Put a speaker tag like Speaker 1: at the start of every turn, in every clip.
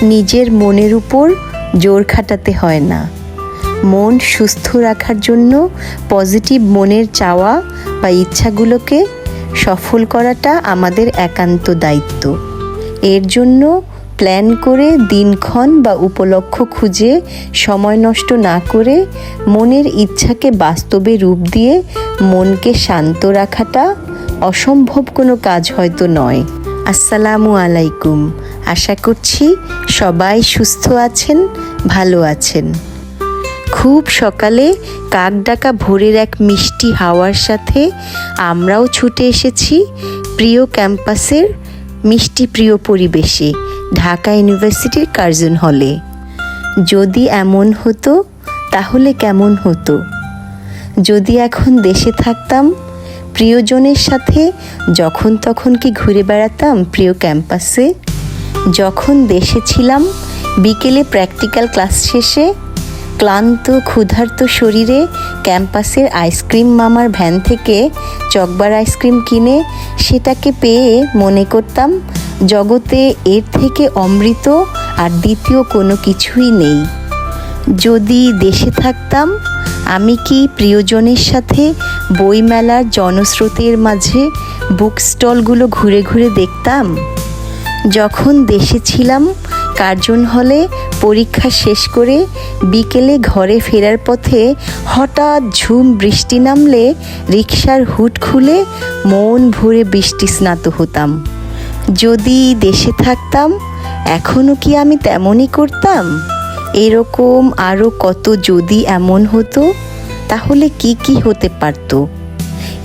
Speaker 1: নিজের মনের উপর জোর খাটাতে হয় না। মন সুস্থ রাখার জন্য পজিটিভ মনের চাওয়া বা ইচ্ছাগুলোকে সফল করাটা আমাদের একান্ত দায়িত্ব। এর জন্য প্ল্যান করে দিনক্ষণ বা উপলক্ষ খুঁজে সময় নষ্ট না করে মনের ইচ্ছাকে বাস্তবে রূপ দিয়ে মনকে শান্ত রাখাটা অসম্ভব কোনো কাজ হয়তো নয়। আসসালামু আলাইকুম। আশা করছি সবাই সুস্থ আছেন, ভালো আছেন। খুব সকালে কাক ডাকা ভোরের এক মিষ্টি হাওয়ার সাথে আমরাও ছুটে এসেছি প্রিয় ক্যাম্পাসের মিষ্টি প্রিয় পরিবেশে, ঢাকা ইউনিভার্সিটির কার্জন হলে। যদি এমন হতো তাহলে কেমন হতো? যদি এখন দেশে থাকতাম, প্রিয়জনের সাথে যখন তখন কি ঘুরে বেড়াতাম প্রিয় ক্যাম্পাসে? যখন দেশে ছিলাম, বিকেলে প্র্যাকটিক্যাল ক্লাস শেষে ক্লান্ত ক্ষুধার্ত শরীরে ক্যাম্পাসের আইসক্রিম মামার ভ্যান থেকে চকবার আইসক্রিম কিনে সেটাকে পেয়ে মনে করতাম জগতে এর থেকে অমৃত আর দ্বিতীয় কোনো কিছুই নেই। যদি দেশে থাকতাম, আমি কি প্রিয়জনের সাথে বইমেলার জনস্রোতের মাঝে বুক স্টলগুলো ঘুরে ঘুরে দেখতাম? যখন দেশে ছিলাম, কার্জন হলে পরীক্ষা শেষ করে বিকেলে ঘরে ফেরার পথে হঠাৎ ঝুম বৃষ্টি নামলে রিকশার হুড খুলে মন ভরে বৃষ্টি স্নাত হতাম। যদি দেশে থাকতাম, এখনও কি আমি তেমনই করতাম? এরকম আরও কত যদি এমন হতো, তাহলে কি কি হতে পারত?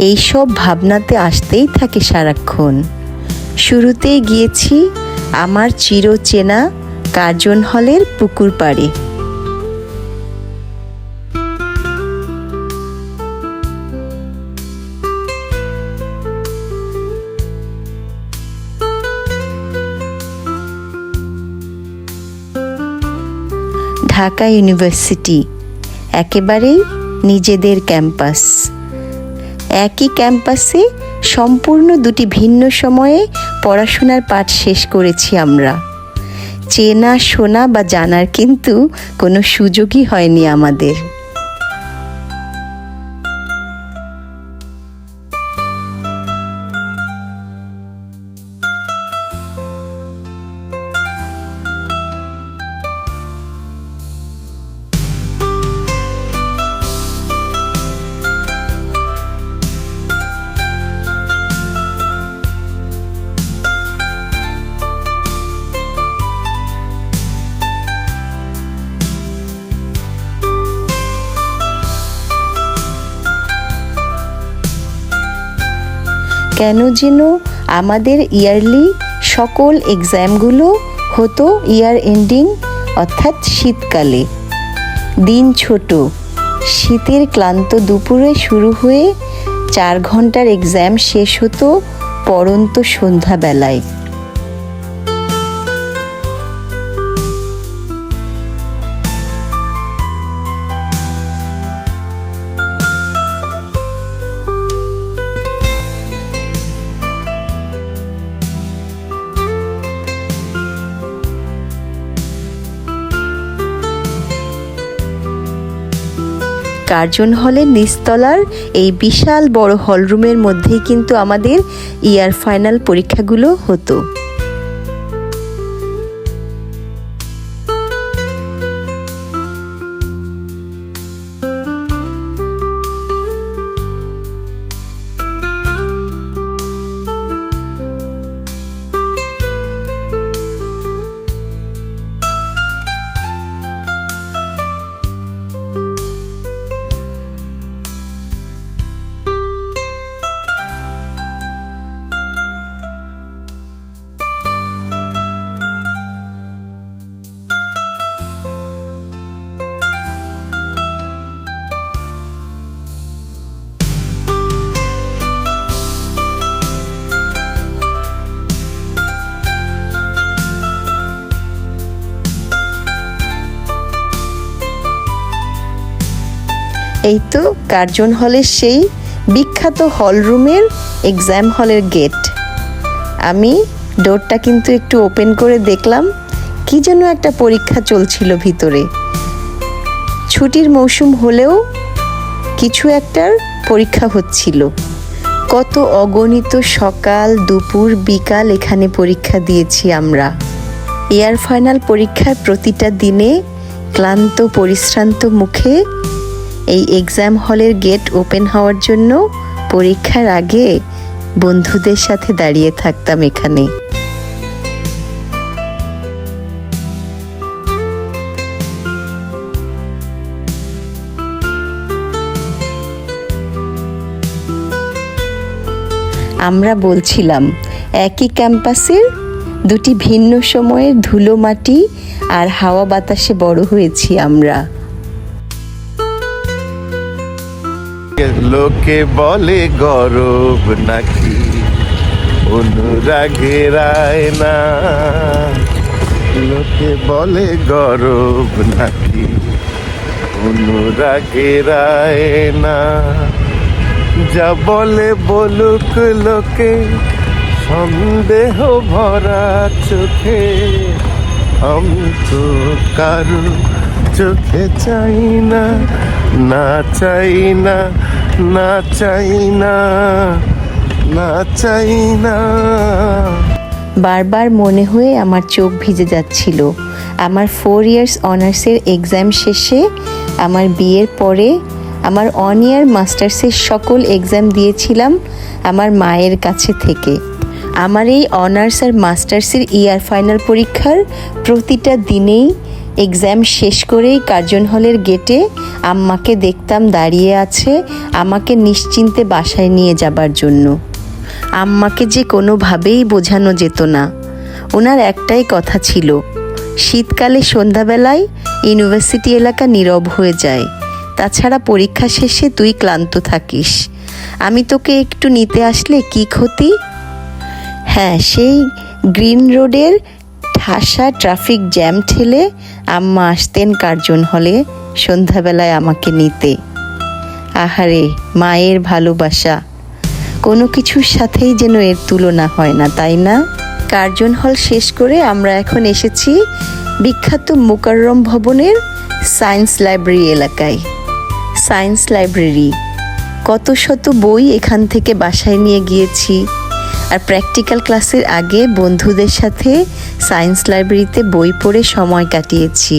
Speaker 1: এইসব ভাবনাতে আসতেই থাকে সারাক্ষণ। শুরুতেই গিয়েছি আমার চিরচেনা কার্জন হলের পুকুর পাড়ে। ঢাকা ইউনিভার্সিটি একেবারেই নিজেদের ক্যাম্পাস। একই ক্যাম্পাসে সম্পূর্ণ দুটি ভিন্ন সময়ে পড়াশোনার পাঠ শেষ করেছি আমরা। চেনা শোনা বা জানার কিন্তু কোনো সুযোগই হয়নি আমাদের। কেন যেন আমাদের ইয়ারলি সকল এক্সামগুলো হতো ইয়ার এন্ডিং অর্থাৎ শীতকালে। দিন ছোট, শীতের ক্লান্ত দুপুরে শুরু হয়ে 4 ঘন্টার এক্সাম শেষ হতো পড়ন্ত সন্ধ্যাবেলায়। কার্জন হলের নিচতলার এই বিশাল বড় হলরুমের মধ্যেই কিন্তু আমাদের ইয়ার ফাইনাল পরীক্ষাগুলো হতো। এই তো কার্জন হলের সেই বিখ্যাত হলরুমের এক্সাম হলের গেট। আমি ডোরটা কিন্তু একটু ওপেন করে দেখলাম, কি কি যেন একটা পরীক্ষা চলছিল ভিতরে। ছুটির মৌসুম হলেও কিছু একটার পরীক্ষা হচ্ছিল। কত অগণিত সকাল, দুপুর, বিকাল এখানে পরীক্ষা দিয়েছি আমরা। ইয়ার ফাইনাল পরীক্ষার প্রতিটা দিনে ক্লান্ত পরিশ্রান্ত মুখে এই এক্সাম হলের গেট ওপেন হওয়ার জন্য পরীক্ষার আগে বন্ধুদের সাথে দাঁড়িয়ে থাকতাম এখানে। আমরা বলছিলাম একই ক্যাম্পাসের দুটি ভিন্ন সময়ের ধুলো মাটি আর হাওয়া বাতাসে বড় হয়েছি আমরা।
Speaker 2: লোকে বলে গরব নাকি অনুরাগের আয়না, লোকে বলে গরব নাকি অনুরাগের আয়না। যা বলে বলুক লোকে সন্দেহ ভরা চোখে, আমি তো কারো চোখে চাই না, না চাই না, না চাই না, না চাই না।
Speaker 1: বারবার মনে হয়ে আমার চোখ ভিজে যাচ্ছিল। আমার 4 ইয়ার্স অনার্সের এক্সাম শেষে, আমার বিয়ের পরে আমার 1 ইয়ার মাস্টার্সের সকল এক্সাম দিয়েছিলাম আমার মায়ের কাছে থেকে। আমার এই অনার্স আর মাস্টার্সের ইয়ার ফাইনাল পরীক্ষার প্রতিটা দিনেই এক্সাম শেষ করেই কার্জন হলের গেটে আম্মাকে দেখতাম দাঁড়িয়ে আছে আমাকে নিশ্চিন্তে বাসায় নিয়ে যাবার জন্য। আম্মাকে যে কোনোভাবেই বোঝানো যেত না। ওনার একটাই কথা ছিল, শীতকালে সন্ধ্যাবেলায় ইউনিভার্সিটি এলাকা নীরব হয়ে যায়, তাছাড়া পরীক্ষা শেষে তুই ক্লান্ত থাকিস, আমি তোকে একটু নিতে আসলে কি ক্ষতি। হ্যাঁ, সেই গ্রিন রোডের ঠাসা ট্রাফিক জ্যাম ঠেলে আম্মা আসতেন কার্জন হলে সন্ধ্যাবেলায় আমাকে নিতে। আহারে, মায়ের ভালোবাসা কোনো কিছুর সাথেই যেন এর তুলনা হয় না, তাই না? কার্জন হল শেষ করে আমরা এখন এসেছি বিখ্যাত মুকাররম ভবনের সায়েন্স লাইব্রেরি এলাকায়। সায়েন্স লাইব্রেরি, কত শত বই এখান থেকে বাসায় নিয়ে গিয়েছি, আর প্র্যাকটিক্যাল ক্লাসের আগে বন্ধুদের সাথে সায়েন্স লাইব্রেরিতে বই পড়ে সময় কাটিয়েছি।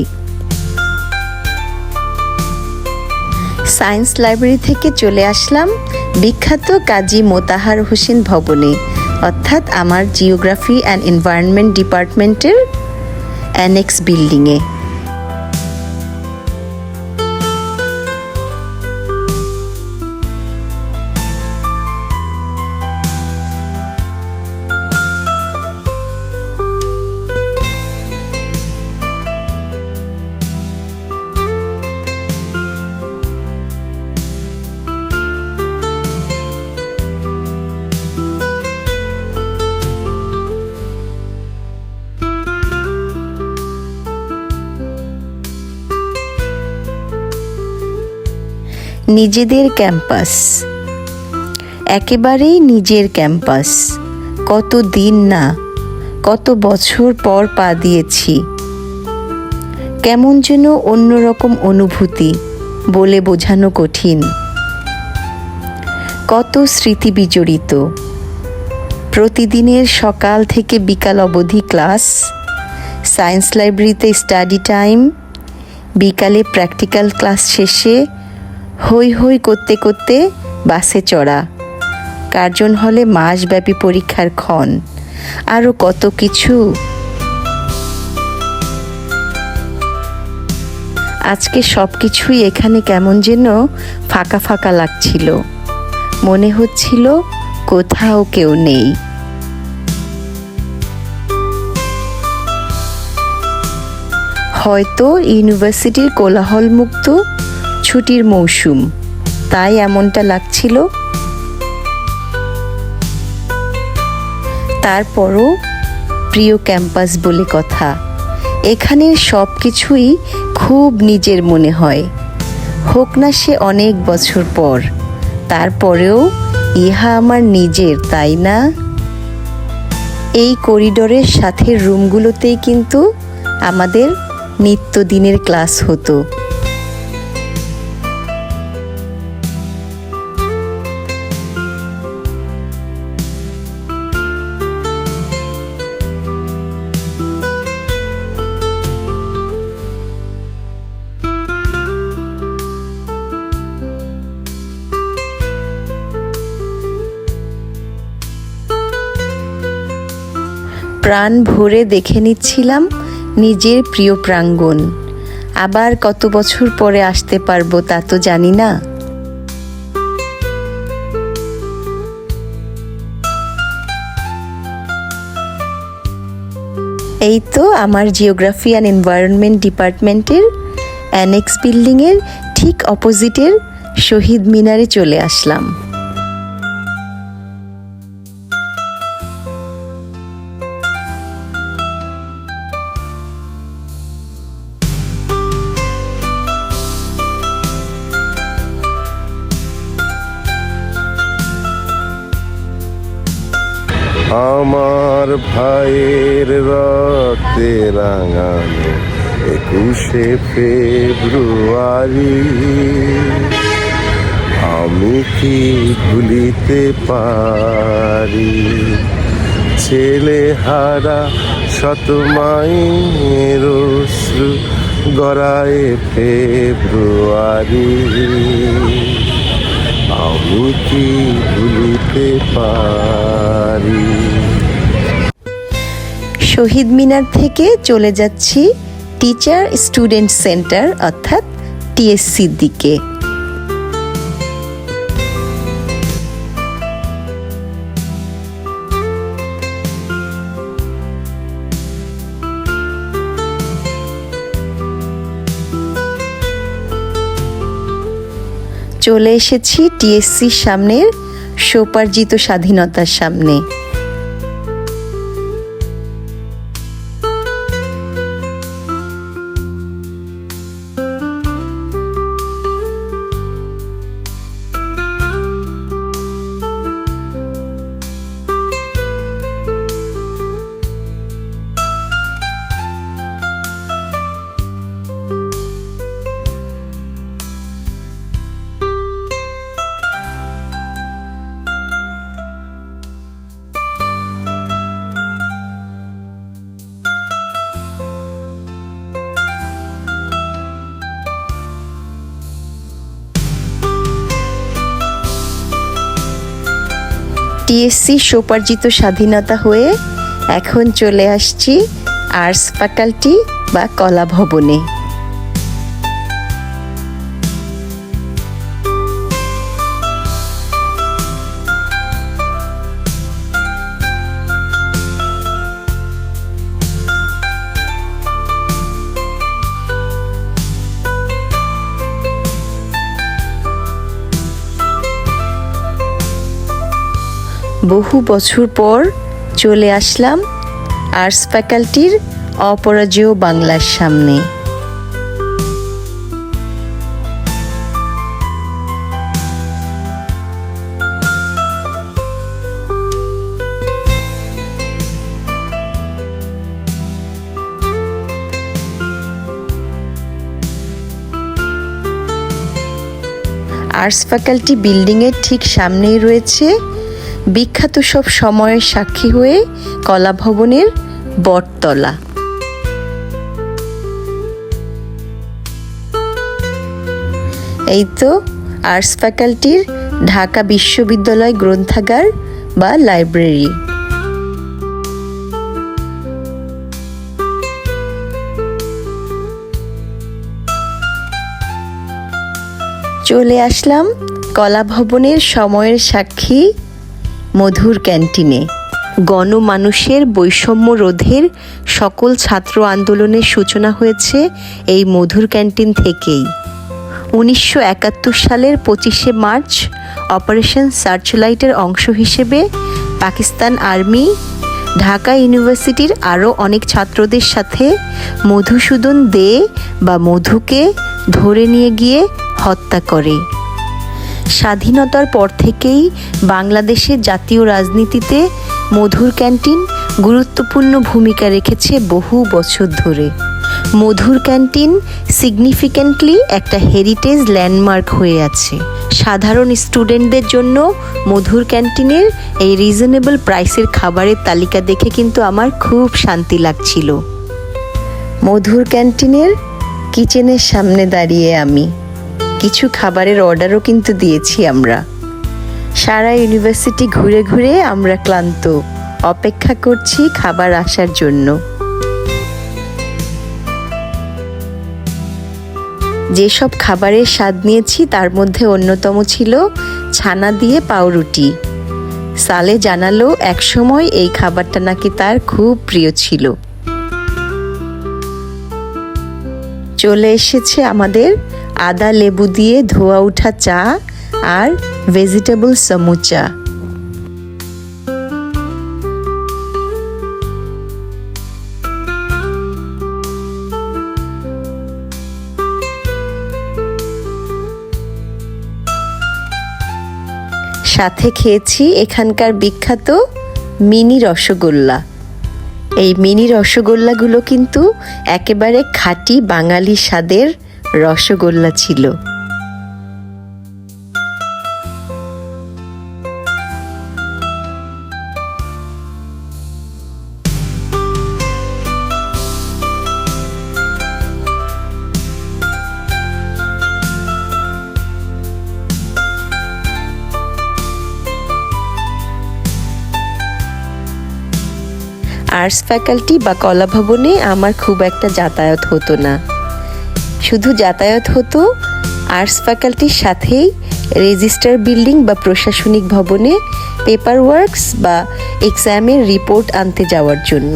Speaker 1: সায়েন্স লাইব্রেরি থেকে চলে আসলাম বিখ্যাত কাজী মোতাহার হোসেন ভবনে, অর্থাৎ আমার জিওগ্রাফি অ্যান্ড এনভায়রনমেন্ট ডিপার্টমেন্টের অ্যানেক্স বিল্ডিংয়ে। নিজেদের ক্যাম্পাস, একেবারেই নিজের ক্যাম্পাস। কত দিন না, কত বছর পর পা দিয়েছি। কেমন যেন অন্যরকম অনুভূতি, বলে বোঝানো কঠিন। কত স্মৃতি বিজড়িত। প্রতিদিনের সকাল থেকে বিকাল অবধি ক্লাস, সায়েন্স লাইব্রেরিতে স্টাডি টাইম, বিকালে প্র্যাকটিক্যাল ক্লাস শেষে হই হই করতে করতে বাসে চড়া, কার্জন হলে মাসব্যাপী পরীক্ষার ক্ষণ, আরও কত কিছু। আজকে সব কিছুই এখানে কেমন যেন ফাঁকা ফাঁকা লাগছিল, মনে হচ্ছিল কোথাও কেউ নেই। হয়তো ইউনিভার্সিটির কোলাহলমুক্ত ছুটির মৌসুম, তাই এমনটা লাগছিল। তারপরও প্রিয় ক্যাম্পাস বলে কথা, এখানের সব কিছুই খুব নিজের মনে হয়। হোক না সে অনেক বছর পর, তারপরেও ইহা আমার নিজের, তাই না? এই করিডোরের সাথে রুমগুলোতেই কিন্তু আমাদের নিত্যদিনের ক্লাস হতো। প্রাণ ভরে দেখে নিচ্ছিলাম নিজের প্রিয় প্রাঙ্গণ। আবার কত বছর পরে আসতে পারবো তা তো জানি না। এই তো আমার জিওগ্রাফি অ্যান্ড এনভায়রনমেন্ট ডিপার্টমেন্টের অ্যানেক্স বিল্ডিংয়ের ঠিক অপোজিটের শহীদ মিনারে চলে আসলাম।
Speaker 2: আমার ভাইয়ের রক্তে রাঙানো 21শে ফেব্রুয়ারি, আমি কি ভুলিতে পারি? ছেলে হারা শত মায়ের অশ্রু গড়ায় ফেব্রুয়ারি, আমি কি ভুলিতে পারি?
Speaker 1: শহীদ মিনার থেকে চলে যাচ্ছি টিচার স্টুডেন্ট সেন্টার অর্থাৎ টিএসসির দিকে। চলে এসেছি টিএসসির সামনের স্বোপার্জিত স্বাধীনতার সামনে। টিএসসি স্বোপার্জিত স্বাধীনতা হয়ে এখন চলে আসছি আর্টস ফ্যাকাল্টি বা কলা ভবনে। বহু বছর পর চলে আসলাম আর্টস ফ্যাকাল্টির অপরাজেয় বাংলার সামনে। আর্টস ফ্যাকাল্টি বিল্ডিংয়ের ঠিক সামনেই রয়েছে বিখ্যাত সব সময়ের সাক্ষী হয়ে কলা ভবনের বটতলা। এই তো আর্টস ফ্যাকাল্টির ঢাকা বিশ্ববিদ্যালয় গ্রন্থাগার বা লাইব্রেরি। চলে আসলাম কলা ভবনের সময়ের সাক্ষী মধুর ক্যান্টিনে। গণমানুষের বৈষম্য রোধের সকল ছাত্র আন্দোলনের সূচনা হয়েছে এই মধুর ক্যান্টিন থেকেই। 1971 সালের 25শে মার্চ অপারেশন সার্চলাইটের অংশ হিসেবে পাকিস্তান আর্মি ঢাকা ইউনিভার্সিটির আরও অনেক ছাত্রদের সাথে মধুসূদন দে বা মধুকে ধরে নিয়ে গিয়ে হত্যা করে। স্বাধীনতার পর থেকেই বাংলাদেশের জাতীয় রাজনীতিতে মধুর ক্যান্টিন গুরুত্বপূর্ণ ভূমিকা রেখেছে বহু বছর ধরে। মধুর ক্যান্টিন সিগনিফিক্যান্টলি একটা হেরিটেজ ল্যান্ডমার্ক হয়ে আছে। সাধারণ স্টুডেন্টদের জন্য মধুর ক্যান্টিনের এই রিজনেবল প্রাইসের খাবারের তালিকা দেখে কিন্তু আমার খুব শান্তি লাগছিল। মধুর ক্যান্টিনের কিচেনের সামনে দাঁড়িয়ে আমি কিছু খাবারের অর্ডারও কিন্তু দিয়েছি আমরা। সারা ইউনিভার্সিটি ঘুরে ঘুরে আমরা ক্লান্ত, অপেক্ষা করছি খাবার আসার জন্য। যেসব খাবারের স্বাদ নিয়েছি তার মধ্যে অন্যতম ছিল ছানা দিয়ে পাউরুটি। সালে জানালো একসময় এই খাবারটা নাকি তার খুব প্রিয় ছিল। চলে এসেছে আমাদের আদা লেবু দিয়ে ধোয়া ওঠা চা আর ভেজিটেবল সমুচা। সাথে খেয়েছি এখানকার বিখ্যাত মিনি রসগোল্লা। এই মিনি রসগোল্লাগুলো কিন্তু একেবারে খাঁটি বাঙালি স্বাদের রসগোল্লা ছিল। আর্টস ফ্যাকাল্টি বা কলা ভবনে আমার খুব একটা যাতায়াত হতো না। শুধু যাতায়াত হতো আর্টস ফ্যাকাল্টির সাথেই রেজিস্টার বিল্ডিং বা প্রশাসনিক ভবনে পেপার ওয়ার্কস বা এক্সামের রিপোর্ট আনতে যাওয়ার জন্য।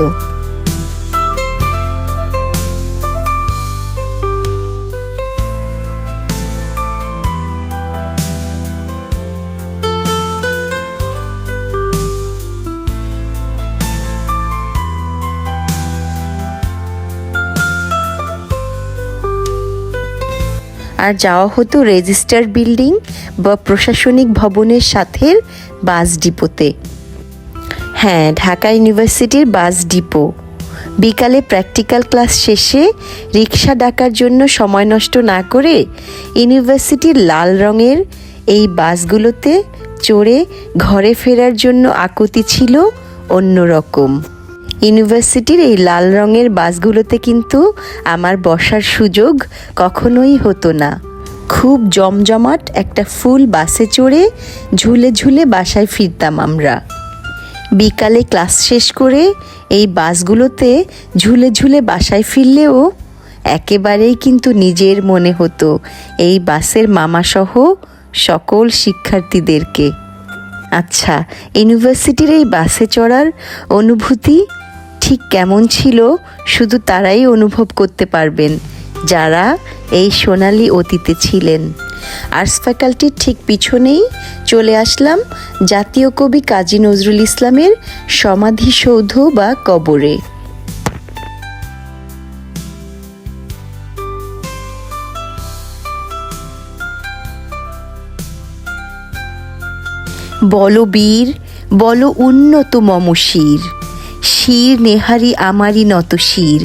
Speaker 1: আর যাওয়া হতো রেজিস্টার বিল্ডিং বা প্রশাসনিক ভবনের সাথে বাস ডিপোতে। হ্যাঁ, ঢাকা ইউনিভার্সিটির বাস ডিপো। বিকালে প্র্যাকটিক্যাল ক্লাস শেষে রিক্সা ডাকার জন্য সময় নষ্ট না করে ইউনিভার্সিটির লাল রঙের এই বাসগুলোতে চড়ে ঘরে ফেরার জন্য আকুতি ছিল অন্যরকম। ইউনিভার্সিটির এই লাল রঙের বাসগুলোতে কিন্তু আমার বসার সুযোগ কখনোই হতো না। খুব জমজমাট একটা ফুল বাসে চড়ে ঝুলে ঝুলে বাসায় ফিরতাম আমরা। বিকালে ক্লাস শেষ করে এই বাসগুলোতে ঝুলে ঝুলে বাসায় ফিরলেও একেবারেই কিন্তু নিজের মনে হতো এই বাসের মামাসহ সকল শিক্ষার্থীদেরকে। আচ্ছা, ইউনিভার্সিটির এই বাসে চড়ার অনুভূতি ঠিক কেমন ছিল শুধু তারাই অনুভব করতে পারবেন যারা এই সোনালী অতীতে ছিলেন। আর্টস ফ্যাকাল্টির ঠিক পিছনেই চলে আসলাম জাতীয় কবি কাজী নজরুল ইসলামের সমাধিসৌধ বা কবরে। বলো বীর, বলো উন্নত মম শির, শির নেহারি আমারই নত শির,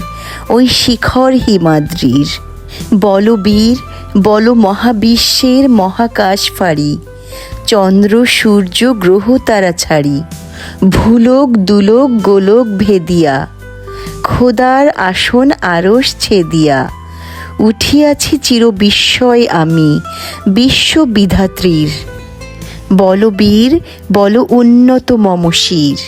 Speaker 1: ওই শিখর হিমাদ্রির। বলো বীর, বলো মহাবিশ্বের মহাকাশ ফাড়ি, চন্দ্র সূর্য গ্রহ তারা ছাড়ি, ভুলোক দুলোক গোলোক ভেদিয়া, খোদার আসন আরশ ছেদিয়া, উঠিয়াছি চির বিস্ময় আমি বিশ্ব বিধাত্রীর। বলো বীর, বলো উন্নত মম শির।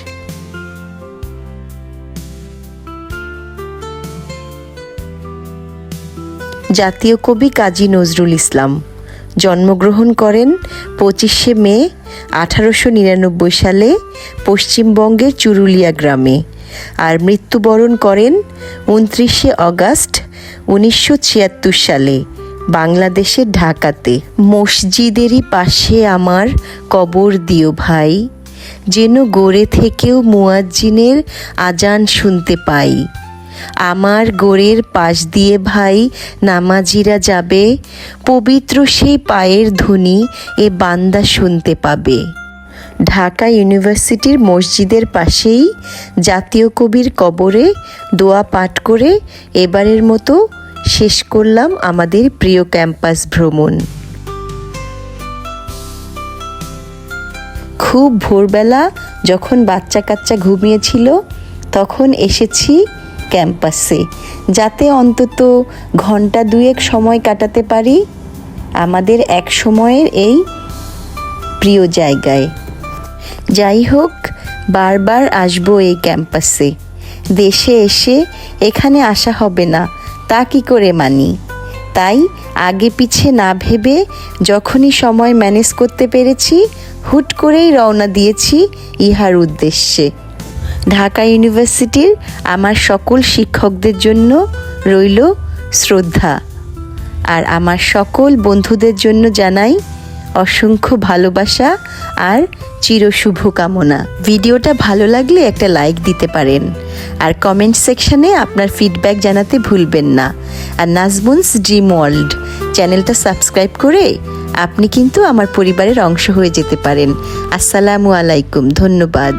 Speaker 1: জাতীয় কবি কাজী নজরুল ইসলাম জন্মগ্রহণ করেন 25শে মে 1899 সালে পশ্চিমবঙ্গের চুরুলিয়া গ্রামে, আর মৃত্যুবরণ করেন 29শে অগাস্ট 1976 সালে বাংলাদেশের ঢাকাতে। মসজিদেরই পাশে আমার কবর দিও ভাই, যেন গড়ে থেকেও মুয়াজ্জিনের আজান শুনতে পাই। আমার গোরের পাশ দিয়ে ভাই নামাজিরা যাবে, পবিত্র সেই পায়ের ধ্বনি এ বান্দা শুনতে পাবে। ঢাকা ইউনিভার্সিটির মসজিদের পাশেই জাতীয় কবির কবরে দোয়া পাঠ করে এবারের মতো শেষ করলাম আমাদের প্রিয় ক্যাম্পাস ভ্রমণ। খুব ভোরবেলা যখন বাচ্চা কাচ্চা ঘুমিয়েছিল তখন এসেছি ক্যাম্পাসে, যাতে অন্তত ঘন্টা দুয়েক সময় কাটাতে পারি আমাদের এক সময়ের এই প্রিয় জায়গায়। যাই হোক, বারবার আসবো এই ক্যাম্পাসে। দেশে এসে এখানে আসা হবে না তা কি করে মানি? তাই আগে পিছে না ভেবে যখনই সময় ম্যানেজ করতে পেরেছি হুট করেই রওনা দিয়েছি ইহার উদ্দেশ্যে। ঢাকা ইউনিভার্সিটির আমার সকল শিক্ষকদের জন্য রইল শ্রদ্ধা, আর আমার সকল বন্ধুদের জন্য জানাই অসংখ্য ভালোবাসা আর চিরশুভকামনা। ভিডিওটা ভালো লাগলে একটা লাইক দিতে পারেন, আর কমেন্ট সেকশনে আপনার ফিডব্যাক জানাতে ভুলবেন না। আর নাজমুনস ড্রিম ওয়ার্ল্ড চ্যানেলটা সাবস্ক্রাইব করে আপনি কিন্তু আমার পরিবারের অংশ হয়ে যেতে পারেন। আসসালামু আলাইকুম, ধন্যবাদ।